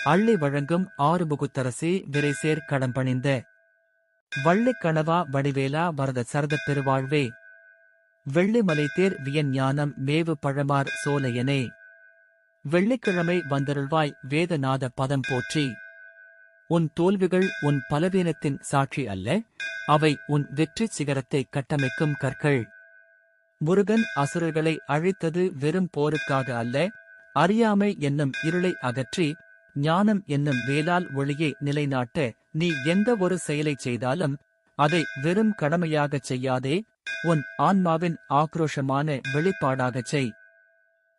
அள்ளி வழங்கும் ஆறுமுகுத்தரசி விரைசேர் கடம்பணிந்த வள்ளிக் கணவா வடிவேலா வரத சரதப் பெருவாழ்வே வெள்ளிமலைத்தேர் வியஞ்ஞானம் மேவு பழமார் சோலையனே வெள்ளிக்கிழமை வந்தருள்வாய் வேதநாத பதம் போற்றி. உன் தோல்விகள் உன் பலவீனத்தின் சாட்சி அல்ல, அவை உன் வெற்றிச் சிகரத்தை கட்டமைக்கும் கற்கள். முருகன் அசுரர்களை அழித்தது வெறும் போருக்காக அல்ல, அறியாமை என்னும் இருளை அகற்றி ஞானம் என்னும் வேலால் ஒளியை நிலைநாட்ட. நீ எந்த ஒரு செயலைச் செய்தாலும் அதை வெறும் கடமையாகச் செய்யாதே, உன் ஆன்மாவின் ஆக்ரோஷமான வெளிப்பாடாகச் செய்.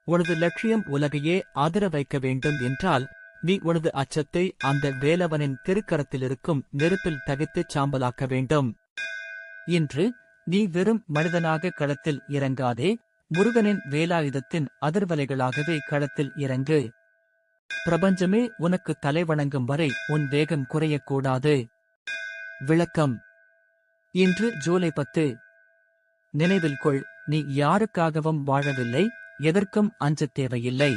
உனது லட்சியம் உலகையே அதிர வைக்க வேண்டும் என்றால் நீ உனது அச்சத்தை அந்த வேலவனின் திருக்கரத்திலிருக்கும் நெருப்பில் தகித்துச் சாம்பலாக்க வேண்டும். இன்று நீ வெறும் மனிதனாக களத்தில் இறங்காதே, முருகனின் வேலாயுதத்தின் அதிர்வலைகளாகவே களத்தில் இறங்கு. பிரபஞ்சமே உனக்கு தலைவணங்கும் வரை உன் வேகம் குறையக்கூடாது. விளக்கம். இன்று ஜூலை 10. நினைவில் கொள், நீ யாருக்காகவும் வாழவில்லை, எதற்கும் அஞ்சத் தேவையில்லை.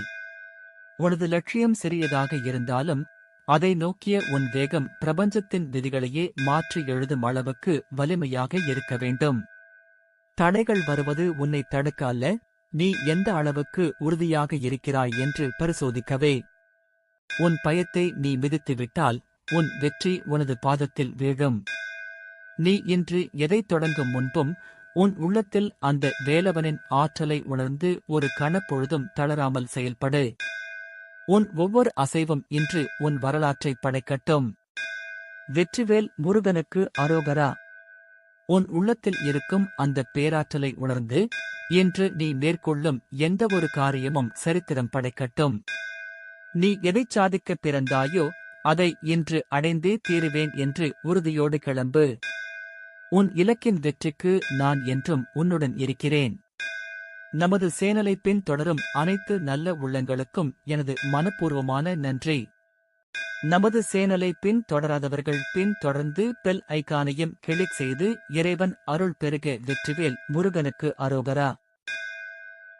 உனது லட்சியம் சிறியதாக இருந்தாலும் அதை நோக்கிய உன் வேகம் பிரபஞ்சத்தின் விதிகளையே மாற்றி எழுதும் அளவுக்கு வலிமையாக இருக்க வேண்டும். தடைகள் வருவது உன்னை தடுக்க அல்ல, நீ எந்த அளவுக்கு உறுதியாக இருக்கிறாய் என்று பரிசோதிக்கவே. உன் பயத்தை நீ மிதித்துவிட்டால் உன் வெற்றி உனது பாதத்தில் வீழும். நீ இன்று எதைத் தொடங்கும் முன்பும் உன் உள்ளத்தில் அந்த வேலவனின் ஆற்றலை உணர்ந்து ஒரு கணப்பொழுதும் தளராமல் செயல்படு. உன் ஒவ்வொரு அசைவும் இன்று உன் வரலாற்றை படைக்கட்டும். வெற்றிவேல் முருகனுக்கு அரோகரா. உன் உள்ளத்தில் இருக்கும் அந்த பேராற்றலை உணர்ந்து இன்று நீ மேற்கொள்ளும் எந்த ஒரு காரியமும் சரித்திரம் படைக்கட்டும். நீ எதைச் சாதிக்கப் பிறந்தாயோ அதை இன்று அடைந்தே தீருவேன் என்று உறுதியோடு கிளம்பு. உன் இலக்கின் வெற்றிக்கு நான் என்றும் உன்னுடன் இருக்கிறேன். நமது சேனலை பின் தொடரும் அனைத்து நல்ல உள்ளங்களுக்கும் எனது மனப்பூர்வமான நன்றி. நமது சேனலை பின் தொடராதவர்கள் பின் தொடர்ந்து பெல் ஐகானையும் கிளிக் செய்து இறைவன் அருள் பெருக. வெற்றிவேல் முருகனுக்கு அரோகரா.